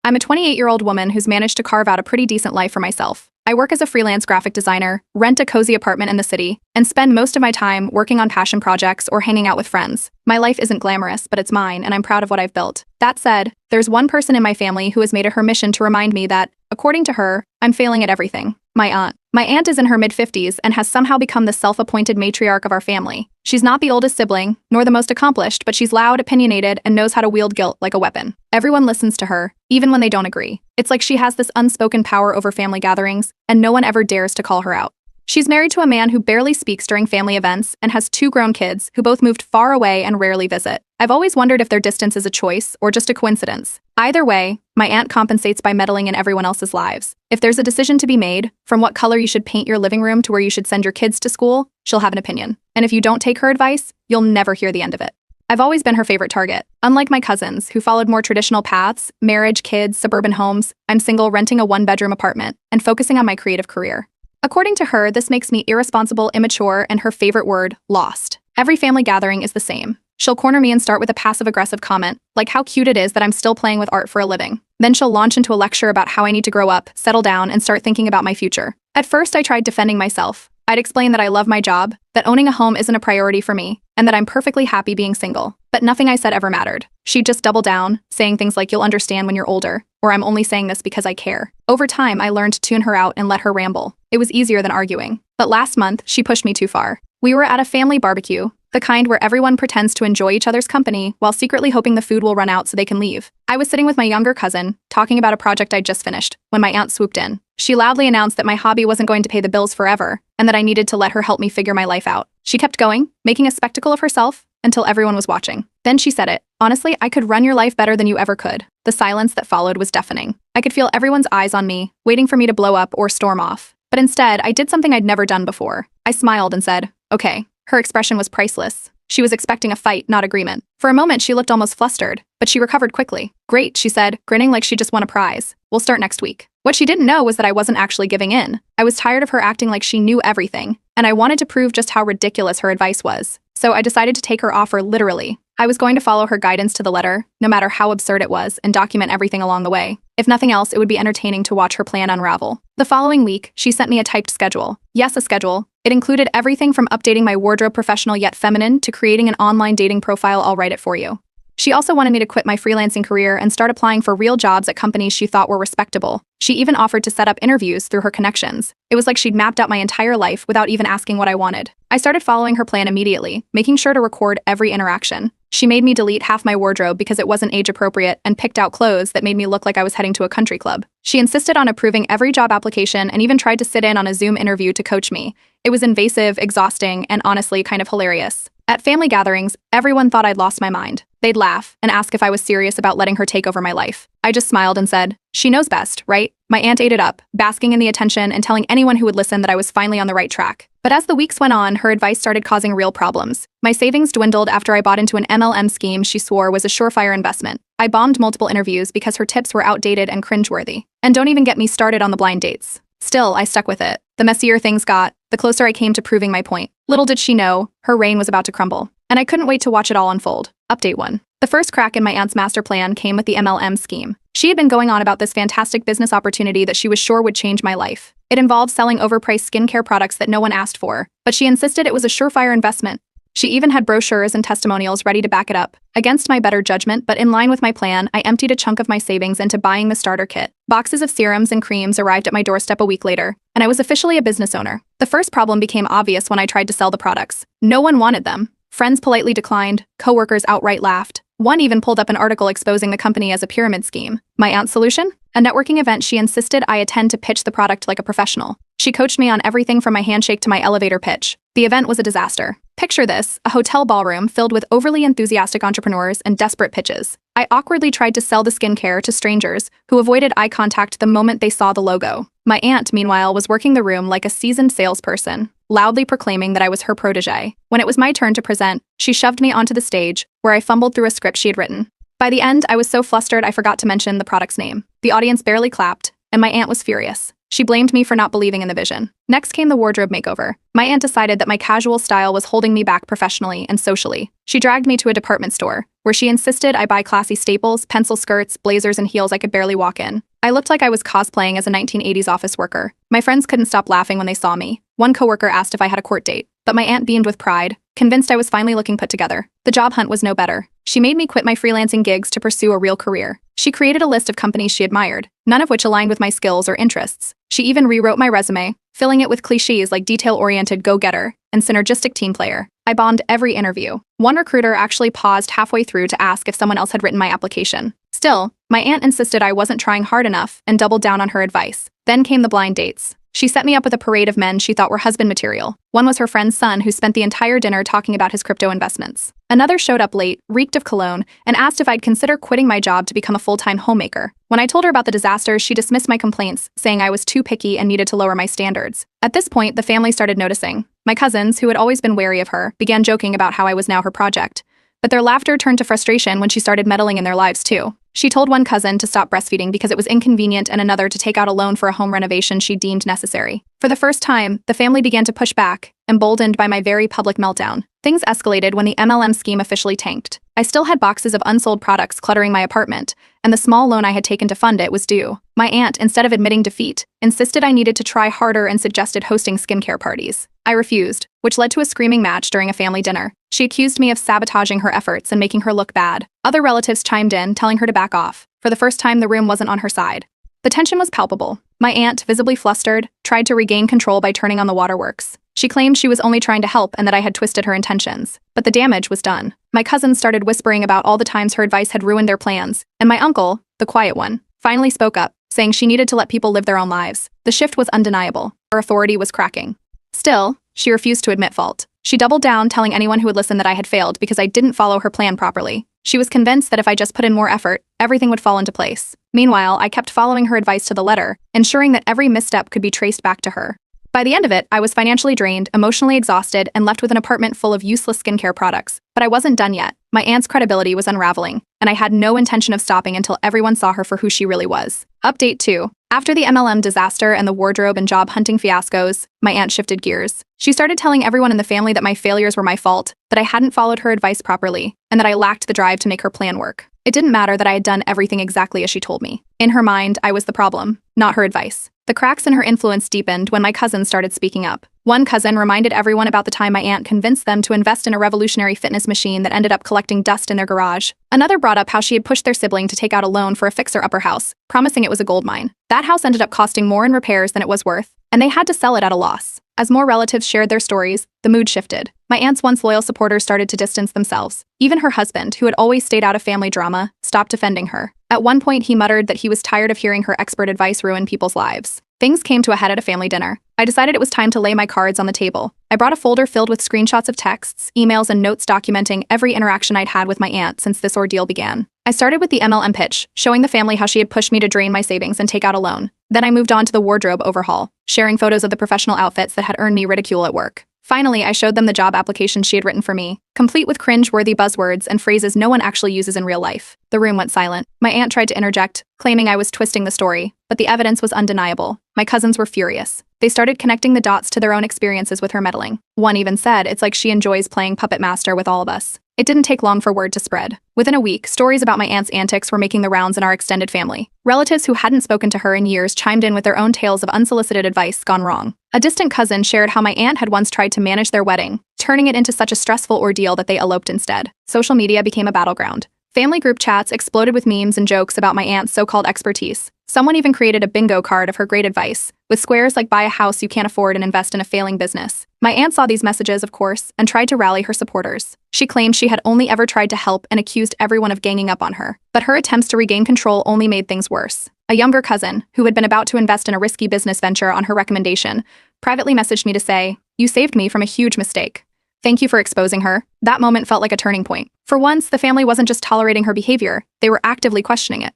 I'm a 28-year-old woman who's managed to carve out a pretty decent life for myself. I work as a freelance graphic designer, rent a cozy apartment in the city, and spend most of my time working on passion projects or hanging out with friends. My life isn't glamorous, but it's mine, and I'm proud of what I've built. That said, there's one person in my family who has made it her mission to remind me that, according to her, I'm failing at everything. My aunt. My aunt is in her mid-50s and has somehow become the self-appointed matriarch of our family. She's not the oldest sibling, nor the most accomplished, but she's loud, opinionated, and knows how to wield guilt like a weapon. Everyone listens to her, even when they don't agree. It's like she has this unspoken power over family gatherings, and no one ever dares to call her out. She's married to a man who barely speaks during family events and has 2 grown kids who both moved far away and rarely visit. I've always wondered if their distance is a choice or just a coincidence. Either way, my aunt compensates by meddling in everyone else's lives. If there's a decision to be made, from what color you should paint your living room to where you should send your kids to school, she'll have an opinion. And if you don't take her advice, you'll never hear the end of it. I've always been her favorite target. Unlike my cousins, who followed more traditional paths, marriage, kids, suburban homes, I'm single, renting a 1-bedroom apartment, and focusing on my creative career. According to her, this makes me irresponsible, immature, and her favorite word, lost. Every family gathering is the same. She'll corner me and start with a passive-aggressive comment, like how cute it is that I'm still playing with art for a living. Then she'll launch into a lecture about how I need to grow up, settle down, and start thinking about my future. At first, I tried defending myself. I'd explain that I love my job, that owning a home isn't a priority for me, and that I'm perfectly happy being single. But nothing I said ever mattered. She'd just double down, saying things like, "You'll understand when you're older," or "I'm only saying this because I care." Over time, I learned to tune her out and let her ramble. It was easier than arguing. But last month, she pushed me too far. We were at a family barbecue, the kind where everyone pretends to enjoy each other's company while secretly hoping the food will run out so they can leave. I was sitting with my younger cousin, talking about a project I'd just finished, when my aunt swooped in. She loudly announced that my hobby wasn't going to pay the bills forever, and that I needed to let her help me figure my life out. She kept going, making a spectacle of herself, until everyone was watching. Then she said it. "Honestly, I could run your life better than you ever could." The silence that followed was deafening. I could feel everyone's eyes on me, waiting for me to blow up or storm off. But instead, I did something I'd never done before. I smiled and said, "Okay." Her expression was priceless. She was expecting a fight, not agreement. For a moment, she looked almost flustered, but she recovered quickly. "Great," she said, grinning like she just won a prize. "We'll start next week." What she didn't know was that I wasn't actually giving in. I was tired of her acting like she knew everything, and I wanted to prove just how ridiculous her advice was. So I decided to take her offer literally. I was going to follow her guidance to the letter, no matter how absurd it was, and document everything along the way. If nothing else, it would be entertaining to watch her plan unravel. The following week, she sent me a typed schedule. Yes, a schedule. It included everything from updating my wardrobe professional yet feminine to creating an online dating profile. "I'll write it for you." She also wanted me to quit my freelancing career and start applying for real jobs at companies she thought were respectable. She even offered to set up interviews through her connections. It was like she'd mapped out my entire life without even asking what I wanted. I started following her plan immediately, making sure to record every interaction. She made me delete half my wardrobe because it wasn't age-appropriate and picked out clothes that made me look like I was heading to a country club. She insisted on approving every job application and even tried to sit in on a Zoom interview to coach me. It was invasive, exhausting, and honestly kind of hilarious. At family gatherings, everyone thought I'd lost my mind. They'd laugh and ask if I was serious about letting her take over my life. I just smiled and said, "She knows best, right?" My aunt ate it up, basking in the attention and telling anyone who would listen that I was finally on the right track. But as the weeks went on, her advice started causing real problems. My savings dwindled after I bought into an MLM scheme she swore was a surefire investment. I bombed multiple interviews because her tips were outdated and cringeworthy. And don't even get me started on the blind dates. Still, I stuck with it. The messier things got, the closer I came to proving my point. Little did she know, her reign was about to crumble. And I couldn't wait to watch it all unfold. Update 1. The first crack in my aunt's master plan came with the MLM scheme. She had been going on about this fantastic business opportunity that she was sure would change my life. It involved selling overpriced skincare products that no one asked for, but she insisted it was a surefire investment. She even had brochures and testimonials ready to back it up. Against my better judgment, but in line with my plan, I emptied a chunk of my savings into buying the starter kit. Boxes of serums and creams arrived at my doorstep a week later, and I was officially a business owner. The first problem became obvious when I tried to sell the products. No one wanted them. Friends politely declined, coworkers outright laughed. One even pulled up an article exposing the company as a pyramid scheme. My aunt's solution? A networking event she insisted I attend to pitch the product like a professional. She coached me on everything from my handshake to my elevator pitch. The event was a disaster. Picture this, a hotel ballroom filled with overly enthusiastic entrepreneurs and desperate pitches. I awkwardly tried to sell the skincare to strangers who avoided eye contact the moment they saw the logo. My aunt, meanwhile, was working the room like a seasoned salesperson, loudly proclaiming that I was her protege. When it was my turn to present, she shoved me onto the stage, where I fumbled through a script she had written. By the end, I was so flustered I forgot to mention the product's name. The audience barely clapped, and my aunt was furious. She blamed me for not believing in the vision. Next came the wardrobe makeover. My aunt decided that my casual style was holding me back professionally and socially. She dragged me to a department store, where she insisted I buy classy staples, pencil skirts, blazers, and heels I could barely walk in. I looked like I was cosplaying as a 1980s office worker. My friends couldn't stop laughing when they saw me. One coworker asked if I had a court date, but my aunt beamed with pride, convinced I was finally looking put together. The job hunt was no better. She made me quit my freelancing gigs to pursue a real career. She created a list of companies she admired, none of which aligned with my skills or interests. She even rewrote my resume, filling it with cliches like detail-oriented go-getter and synergistic team player. I bombed every interview. One recruiter actually paused halfway through to ask if someone else had written my application. Still, my aunt insisted I wasn't trying hard enough and doubled down on her advice. Then came the blind dates. She set me up with a parade of men she thought were husband material. One was her friend's son, who spent the entire dinner talking about his crypto investments. Another showed up late, reeked of cologne, and asked if I'd consider quitting my job to become a full-time homemaker. When I told her about the disaster, she dismissed my complaints, saying I was too picky and needed to lower my standards. At this point, the family started noticing. My cousins, who had always been wary of her, began joking about how I was now her project. But their laughter turned to frustration when she started meddling in their lives too. She told one cousin to stop breastfeeding because it was inconvenient and another to take out a loan for a home renovation she deemed necessary. For the first time, the family began to push back, emboldened by my very public meltdown. Things escalated when the MLM scheme officially tanked. I still had boxes of unsold products cluttering my apartment, and the small loan I had taken to fund it was due. My aunt, instead of admitting defeat, insisted I needed to try harder and suggested hosting skincare parties. I refused, which led to a screaming match during a family dinner. She accused me of sabotaging her efforts and making her look bad. Other relatives chimed in, telling her to back off. For the first time, the room wasn't on her side. The tension was palpable. My aunt, visibly flustered, tried to regain control by turning on the waterworks. She claimed she was only trying to help and that I had twisted her intentions. But the damage was done. My cousins started whispering about all the times her advice had ruined their plans, and my uncle, the quiet one, finally spoke up, saying she needed to let people live their own lives. The shift was undeniable. Her authority was cracking. Still, she refused to admit fault. She doubled down, telling anyone who would listen that I had failed because I didn't follow her plan properly. She was convinced that if I just put in more effort, everything would fall into place. Meanwhile, I kept following her advice to the letter, ensuring that every misstep could be traced back to her. By the end of it, I was financially drained, emotionally exhausted, and left with an apartment full of useless skincare products. But I wasn't done yet. My aunt's credibility was unraveling, and I had no intention of stopping until everyone saw her for who she really was. Update 2. After the MLM disaster and the wardrobe and job hunting fiascos, my aunt shifted gears. She started telling everyone in the family that my failures were my fault, that I hadn't followed her advice properly, and that I lacked the drive to make her plan work. It didn't matter that I had done everything exactly as she told me. In her mind, I was the problem, not her advice. The cracks in her influence deepened when my cousins started speaking up. One cousin reminded everyone about the time my aunt convinced them to invest in a revolutionary fitness machine that ended up collecting dust in their garage. Another brought up how she had pushed their sibling to take out a loan for a fixer-upper house, promising it was a gold mine. That house ended up costing more in repairs than it was worth, and they had to sell it at a loss. As more relatives shared their stories, the mood shifted. My aunt's once loyal supporters started to distance themselves. Even her husband, who had always stayed out of family drama, stopped defending her. At one point, he muttered that he was tired of hearing her expert advice ruin people's lives. Things came to a head at a family dinner. I decided it was time to lay my cards on the table. I brought a folder filled with screenshots of texts, emails, and notes documenting every interaction I'd had with my aunt since this ordeal began. I started with the MLM pitch, showing the family how she had pushed me to drain my savings and take out a loan. Then I moved on to the wardrobe overhaul, sharing photos of the professional outfits that had earned me ridicule at work. Finally, I showed them the job application she had written for me, complete with cringe-worthy buzzwords and phrases no one actually uses in real life. The room went silent. My aunt tried to interject, claiming I was twisting the story, but the evidence was undeniable. My cousins were furious. They started connecting the dots to their own experiences with her meddling. One even said it's like she enjoys playing puppet master with all of us. It didn't take long for word to spread. Within a week, stories about my aunt's antics were making the rounds in our extended family. Relatives who hadn't spoken to her in years chimed in with their own tales of unsolicited advice gone wrong. A distant cousin shared how my aunt had once tried to manage their wedding, turning it into such a stressful ordeal that they eloped instead. Social media became a battleground. Family group chats exploded with memes and jokes about my aunt's so-called expertise. Someone even created a bingo card of her great advice, with squares like buy a house you can't afford and invest in a failing business. My aunt saw these messages, of course, and tried to rally her supporters. She claimed she had only ever tried to help and accused everyone of ganging up on her. But her attempts to regain control only made things worse. A younger cousin, who had been about to invest in a risky business venture on her recommendation, privately messaged me to say, "You saved me from a huge mistake. Thank you for exposing her." That moment felt like a turning point. For once, the family wasn't just tolerating her behavior, they were actively questioning it.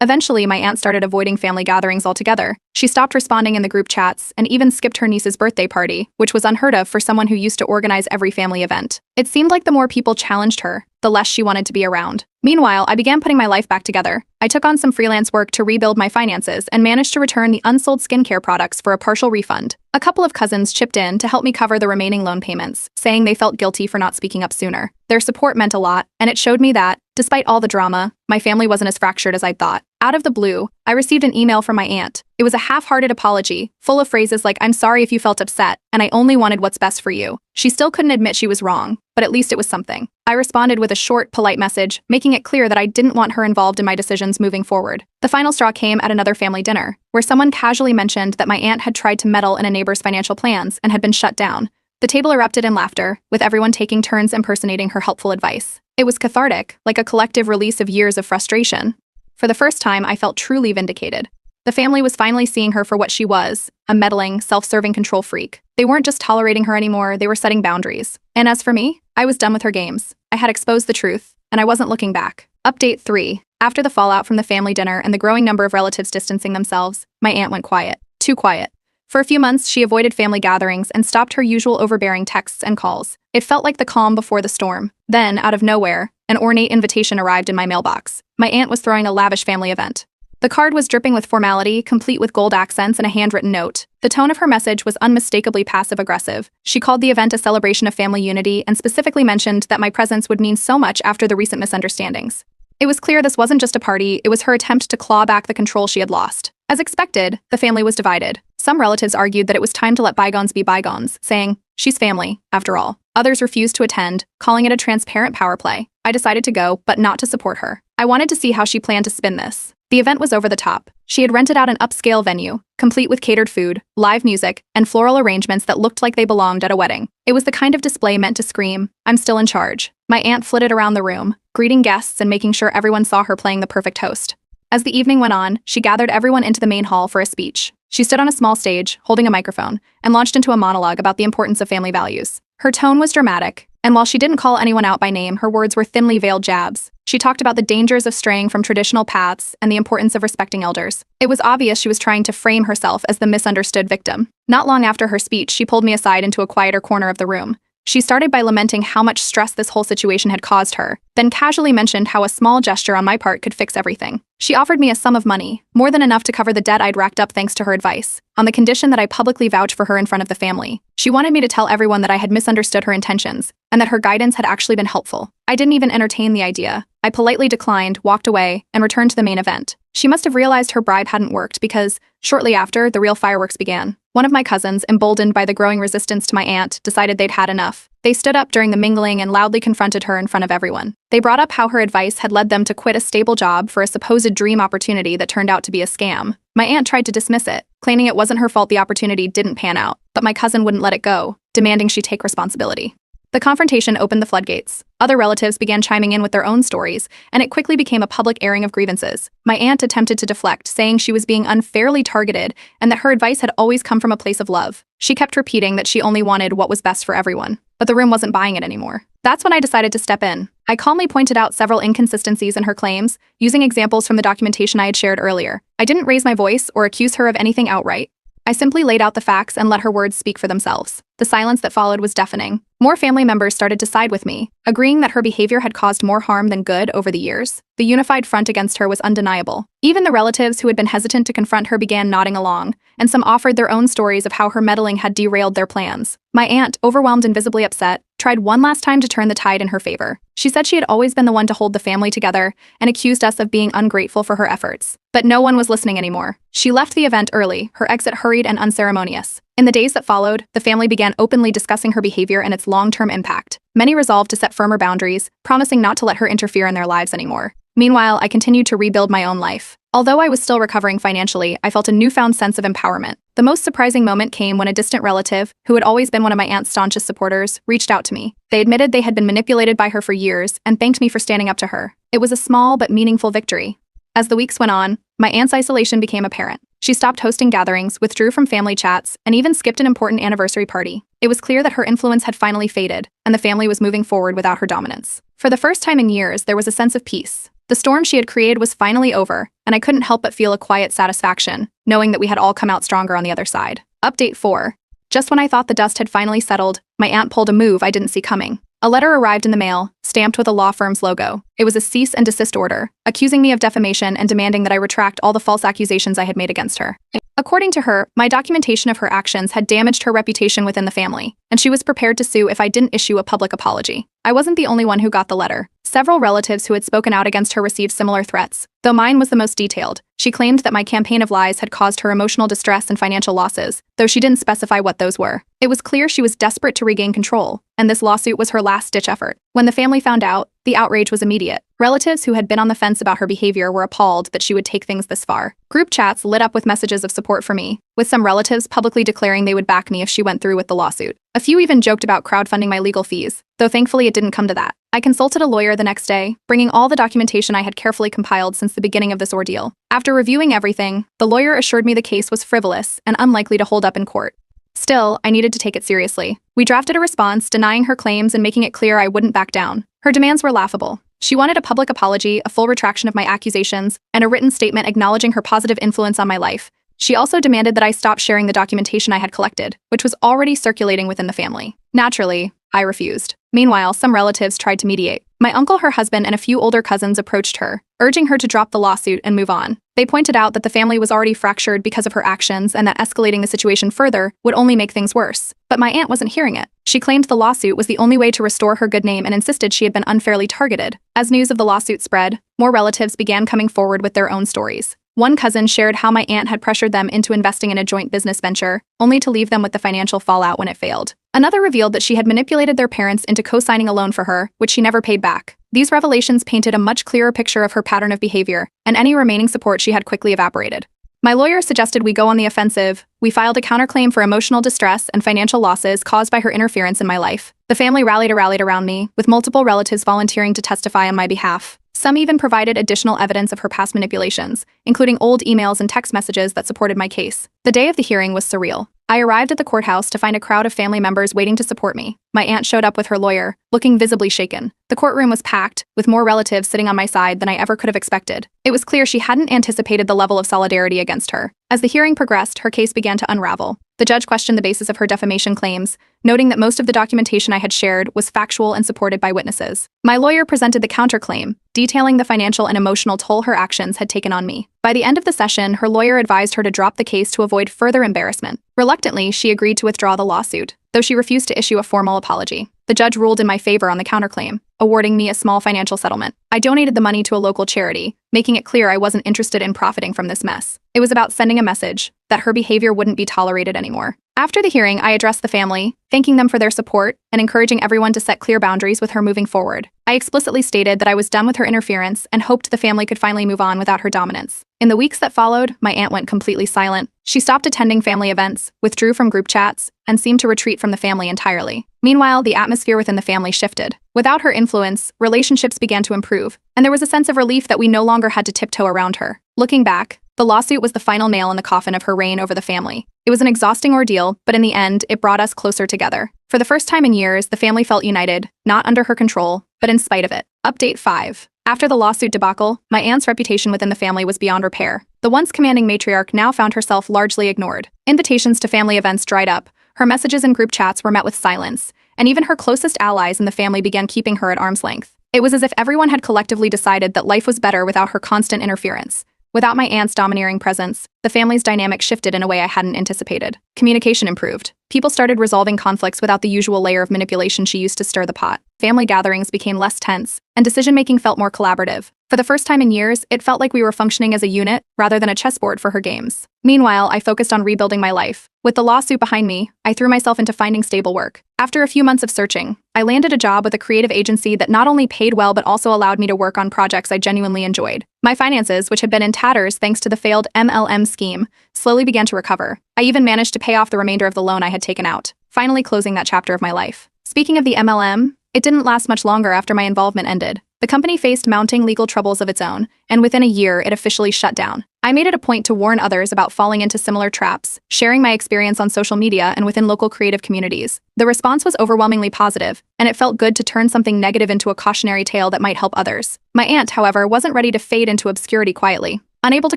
Eventually, my aunt started avoiding family gatherings altogether, She stopped responding in the group chats and even skipped her niece's birthday party, which was unheard of for someone who used to organize every family event. It seemed like the more people challenged her, the less she wanted to be around. Meanwhile, I began putting my life back together. I took on some freelance work to rebuild my finances and managed to return the unsold skincare products for a partial refund. A couple of cousins chipped in to help me cover the remaining loan payments, saying they felt guilty for not speaking up sooner. Their support meant a lot, and it showed me that, despite all the drama, my family wasn't as fractured as I'd thought. Out of the blue, I received an email from my aunt. It was a half-hearted apology, full of phrases like, "I'm sorry if you felt upset, and I only wanted what's best for you." She still couldn't admit she was wrong, but at least it was something. I responded with a short, polite message, making it clear that I didn't want her involved in my decisions moving forward. The final straw came at another family dinner, where someone casually mentioned that my aunt had tried to meddle in a neighbor's financial plans and had been shut down. The table erupted in laughter, with everyone taking turns impersonating her helpful advice. It was cathartic, like a collective release of years of frustration. For the first time, I felt truly vindicated. The family was finally seeing her for what she was, a meddling, self-serving control freak. They weren't just tolerating her anymore, they were setting boundaries. And as for me, I was done with her games. I had exposed the truth, and I wasn't looking back. Update 3. After the fallout from the family dinner and the growing number of relatives distancing themselves, my aunt went quiet. Too quiet. For a few months, she avoided family gatherings and stopped her usual overbearing texts and calls. It felt like the calm before the storm. Then, out of nowhere, an ornate invitation arrived in my mailbox. My aunt was throwing a lavish family event. The card was dripping with formality, complete with gold accents and a handwritten note. The tone of her message was unmistakably passive-aggressive. She called the event a celebration of family unity and specifically mentioned that my presence would mean so much after the recent misunderstandings. It was clear this wasn't just a party, it was her attempt to claw back the control she had lost. As expected, the family was divided. Some relatives argued that it was time to let bygones be bygones, saying, "She's family, after all." Others refused to attend, calling it a transparent power play. I decided to go, but not to support her. I wanted to see how she planned to spin this. The event was over the top. She had rented out an upscale venue, complete with catered food, live music, and floral arrangements that looked like they belonged at a wedding. It was the kind of display meant to scream, "I'm still in charge." My aunt flitted around the room, greeting guests and making sure everyone saw her playing the perfect host. As the evening went on, she gathered everyone into the main hall for a speech. She stood on a small stage, holding a microphone, and launched into a monologue about the importance of family values. Her tone was dramatic, and while she didn't call anyone out by name, her words were thinly veiled jabs. She talked about the dangers of straying from traditional paths and the importance of respecting elders. It was obvious she was trying to frame herself as the misunderstood victim. Not long after her speech, she pulled me aside into a quieter corner of the room. She started by lamenting how much stress this whole situation had caused her, then casually mentioned how a small gesture on my part could fix everything. She offered me a sum of money, more than enough to cover the debt I'd racked up thanks to her advice, on the condition that I publicly vouch for her in front of the family. She wanted me to tell everyone that I had misunderstood her intentions, and that her guidance had actually been helpful. I didn't even entertain the idea. I politely declined, walked away, and returned to the main event. She must have realized her bribe hadn't worked because, shortly after, the real fireworks began. One of my cousins, emboldened by the growing resistance to my aunt, decided they'd had enough. They stood up during the mingling and loudly confronted her in front of everyone. They brought up how her advice had led them to quit a stable job for a supposed dream opportunity that turned out to be a scam. My aunt tried to dismiss it, claiming it wasn't her fault the opportunity didn't pan out, but my cousin wouldn't let it go, demanding she take responsibility. The confrontation opened the floodgates. Other relatives began chiming in with their own stories, and it quickly became a public airing of grievances. My aunt attempted to deflect, saying she was being unfairly targeted and that her advice had always come from a place of love. She kept repeating that she only wanted what was best for everyone, but the room wasn't buying it anymore. That's when I decided to step in. I calmly pointed out several inconsistencies in her claims, using examples from the documentation I had shared earlier. I didn't raise my voice or accuse her of anything outright. I simply laid out the facts and let her words speak for themselves. The silence that followed was deafening. More family members started to side with me, agreeing that her behavior had caused more harm than good over the years. The unified front against her was undeniable. Even the relatives who had been hesitant to confront her began nodding along, and some offered their own stories of how her meddling had derailed their plans. My aunt, overwhelmed and visibly upset, tried one last time to turn the tide in her favor. She said she had always been the one to hold the family together and accused us of being ungrateful for her efforts. But no one was listening anymore. She left the event early, her exit hurried and unceremonious. In the days that followed, the family began openly discussing her behavior and its long-term impact. Many resolved to set firmer boundaries, promising not to let her interfere in their lives anymore. Meanwhile, I continued to rebuild my own life. Although I was still recovering financially, I felt a newfound sense of empowerment. The most surprising moment came when a distant relative, who had always been one of my aunt's staunchest supporters, reached out to me. They admitted they had been manipulated by her for years and thanked me for standing up to her. It was a small but meaningful victory. As the weeks went on, my aunt's isolation became apparent. She stopped hosting gatherings, withdrew from family chats, and even skipped an important anniversary party. It was clear that her influence had finally faded, and the family was moving forward without her dominance. For the first time in years, there was a sense of peace. The storm she had created was finally over, and I couldn't help but feel a quiet satisfaction, knowing that we had all come out stronger on the other side. Update 4. Just when I thought the dust had finally settled, my aunt pulled a move I didn't see coming. A letter arrived in the mail, stamped with a law firm's logo. It was a cease and desist order, accusing me of defamation and demanding that I retract all the false accusations I had made against her. According to her, my documentation of her actions had damaged her reputation within the family, and she was prepared to sue if I didn't issue a public apology. I wasn't the only one who got the letter. Several relatives who had spoken out against her received similar threats, though mine was the most detailed. She claimed that my campaign of lies had caused her emotional distress and financial losses, though she didn't specify what those were. It was clear she was desperate to regain control, and this lawsuit was her last-ditch effort. When the family found out, the outrage was immediate. Relatives who had been on the fence about her behavior were appalled that she would take things this far. Group chats lit up with messages of support for me, with some relatives publicly declaring they would back me if she went through with the lawsuit. A few even joked about crowdfunding my legal fees, though thankfully it didn't come to that. I consulted a lawyer the next day, bringing all the documentation I had carefully compiled since the beginning of this ordeal. After reviewing everything, the lawyer assured me the case was frivolous and unlikely to hold up in court. Still, I needed to take it seriously. We drafted a response denying her claims and making it clear I wouldn't back down. Her demands were laughable. She wanted a public apology, a full retraction of my accusations, and a written statement acknowledging her positive influence on my life. She also demanded that I stop sharing the documentation I had collected, which was already circulating within the family. Naturally, I refused. Meanwhile, some relatives tried to mediate. My uncle, her husband, and a few older cousins approached her, urging her to drop the lawsuit and move on. They pointed out that the family was already fractured because of her actions and that escalating the situation further would only make things worse. But my aunt wasn't hearing it. She claimed the lawsuit was the only way to restore her good name and insisted she had been unfairly targeted. As news of the lawsuit spread, more relatives began coming forward with their own stories. One cousin shared how my aunt had pressured them into investing in a joint business venture, only to leave them with the financial fallout when it failed. Another revealed that she had manipulated their parents into co-signing a loan for her, which she never paid back. These revelations painted a much clearer picture of her pattern of behavior, and any remaining support she had quickly evaporated. My lawyer suggested we go on the offensive. We filed a counterclaim for emotional distress and financial losses caused by her interference in my life. The family rallied around me, with multiple relatives volunteering to testify on my behalf. Some even provided additional evidence of her past manipulations, including old emails and text messages that supported my case. The day of the hearing was surreal. I arrived at the courthouse to find a crowd of family members waiting to support me. My aunt showed up with her lawyer, looking visibly shaken. The courtroom was packed, with more relatives sitting on my side than I ever could have expected. It was clear she hadn't anticipated the level of solidarity against her. As the hearing progressed, her case began to unravel. The judge questioned the basis of her defamation claims, noting that most of the documentation I had shared was factual and supported by witnesses. My lawyer presented the counterclaim, detailing the financial and emotional toll her actions had taken on me. By the end of the session, her lawyer advised her to drop the case to avoid further embarrassment. Reluctantly, she agreed to withdraw the lawsuit, though she refused to issue a formal apology. The judge ruled in my favor on the counterclaim, awarding me a small financial settlement. I donated the money to a local charity, making it clear I wasn't interested in profiting from this mess. It was about sending a message that her behavior wouldn't be tolerated anymore. After the hearing, I addressed the family, thanking them for their support and encouraging everyone to set clear boundaries with her moving forward. I explicitly stated that I was done with her interference and hoped the family could finally move on without her dominance. In the weeks that followed, my aunt went completely silent. She stopped attending family events, withdrew from group chats, and seemed to retreat from the family entirely. Meanwhile, the atmosphere within the family shifted. Without her influence, relationships began to improve, and there was a sense of relief that we no longer had to tiptoe around her. Looking back, the lawsuit was the final nail in the coffin of her reign over the family. It was an exhausting ordeal, but in the end, it brought us closer together. For the first time in years, the family felt united, not under her control, but in spite of it. Update 5. After the lawsuit debacle, my aunt's reputation within the family was beyond repair. The once commanding matriarch now found herself largely ignored. Invitations to family events dried up, her messages in group chats were met with silence, and even her closest allies in the family began keeping her at arm's length. It was as if everyone had collectively decided that life was better without her constant interference. Without my aunt's domineering presence, the family's dynamic shifted in a way I hadn't anticipated. Communication improved. People started resolving conflicts without the usual layer of manipulation she used to stir the pot. Family gatherings became less tense, and decision-making felt more collaborative. For the first time in years, it felt like we were functioning as a unit rather than a chessboard for her games. Meanwhile, I focused on rebuilding my life. With the lawsuit behind me, I threw myself into finding stable work. After a few months of searching, I landed a job with a creative agency that not only paid well but also allowed me to work on projects I genuinely enjoyed. My finances, which had been in tatters thanks to the failed MLM scheme, slowly began to recover. I even managed to pay off the remainder of the loan I had taken out, finally closing that chapter of my life. Speaking of the MLM, it didn't last much longer after my involvement ended. The company faced mounting legal troubles of its own, and within a year, it officially shut down. I made it a point to warn others about falling into similar traps, sharing my experience on social media and within local creative communities. The response was overwhelmingly positive, and it felt good to turn something negative into a cautionary tale that might help others. My aunt, however, wasn't ready to fade into obscurity quietly. Unable to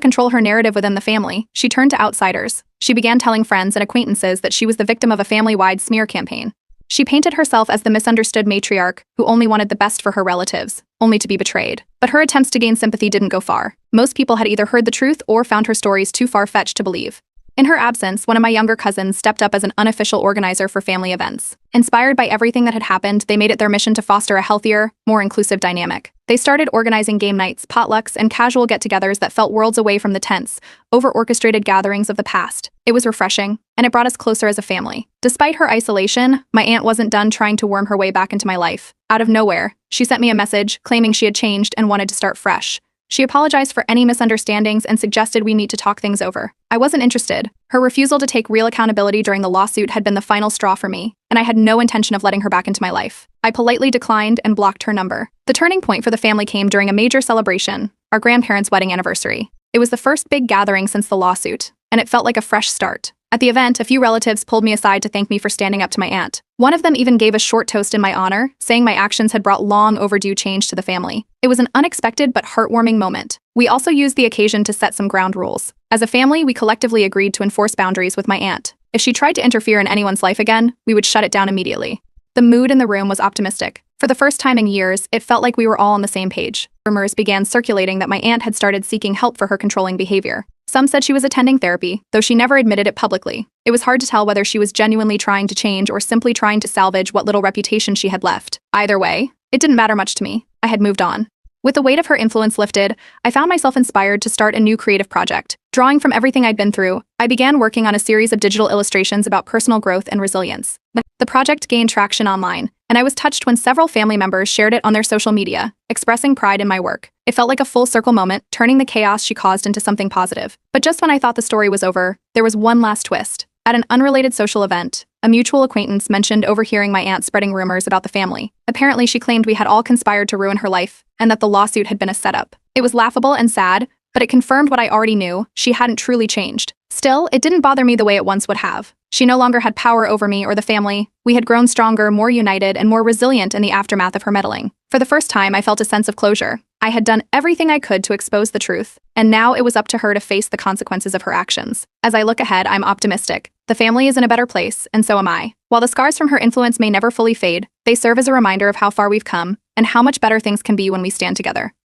control her narrative within the family, she turned to outsiders. She began telling friends and acquaintances that she was the victim of a family-wide smear campaign. She painted herself as the misunderstood matriarch who only wanted the best for her relatives, only to be betrayed. But her attempts to gain sympathy didn't go far. Most people had either heard the truth or found her stories too far-fetched to believe. In her absence, one of my younger cousins stepped up as an unofficial organizer for family events. Inspired by everything that had happened, they made it their mission to foster a healthier, more inclusive dynamic. They started organizing game nights, potlucks, and casual get-togethers that felt worlds away from the tense, over-orchestrated gatherings of the past. It was refreshing, and it brought us closer as a family. Despite her isolation, my aunt wasn't done trying to worm her way back into my life. Out of nowhere, she sent me a message claiming she had changed and wanted to start fresh. She apologized for any misunderstandings and suggested we need to talk things over. I wasn't interested. Her refusal to take real accountability during the lawsuit had been the final straw for me, and I had no intention of letting her back into my life. I politely declined and blocked her number. The turning point for the family came during a major celebration, our grandparents' wedding anniversary. It was the first big gathering since the lawsuit, and it felt like a fresh start. At the event, a few relatives pulled me aside to thank me for standing up to my aunt. One of them even gave a short toast in my honor, saying my actions had brought long overdue change to the family. It was an unexpected but heartwarming moment. We also used the occasion to set some ground rules. As a family, we collectively agreed to enforce boundaries with my aunt. If she tried to interfere in anyone's life again, we would shut it down immediately. The mood in the room was optimistic. For the first time in years, it felt like we were all on the same page. Rumors began circulating that my aunt had started seeking help for her controlling behavior. Some said she was attending therapy, though she never admitted it publicly. It was hard to tell whether she was genuinely trying to change or simply trying to salvage what little reputation she had left. Either way, it didn't matter much to me. I had moved on. With the weight of her influence lifted, I found myself inspired to start a new creative project. Drawing from everything I'd been through, I began working on a series of digital illustrations about personal growth and resilience. The project gained traction online, and I was touched when several family members shared it on their social media, expressing pride in my work. It felt like a full circle moment, turning the chaos she caused into something positive. But just when I thought the story was over, there was one last twist. At an unrelated social event, a mutual acquaintance mentioned overhearing my aunt spreading rumors about the family. Apparently, she claimed we had all conspired to ruin her life, and that the lawsuit had been a setup. It was laughable and sad, but it confirmed what I already knew: she hadn't truly changed. Still, it didn't bother me the way it once would have. She no longer had power over me or the family. We had grown stronger, more united, and more resilient in the aftermath of her meddling. For the first time, I felt a sense of closure. I had done everything I could to expose the truth, and now it was up to her to face the consequences of her actions. As I look ahead, I'm optimistic. The family is in a better place, and so am I. While the scars from her influence may never fully fade, they serve as a reminder of how far we've come and how much better things can be when we stand together.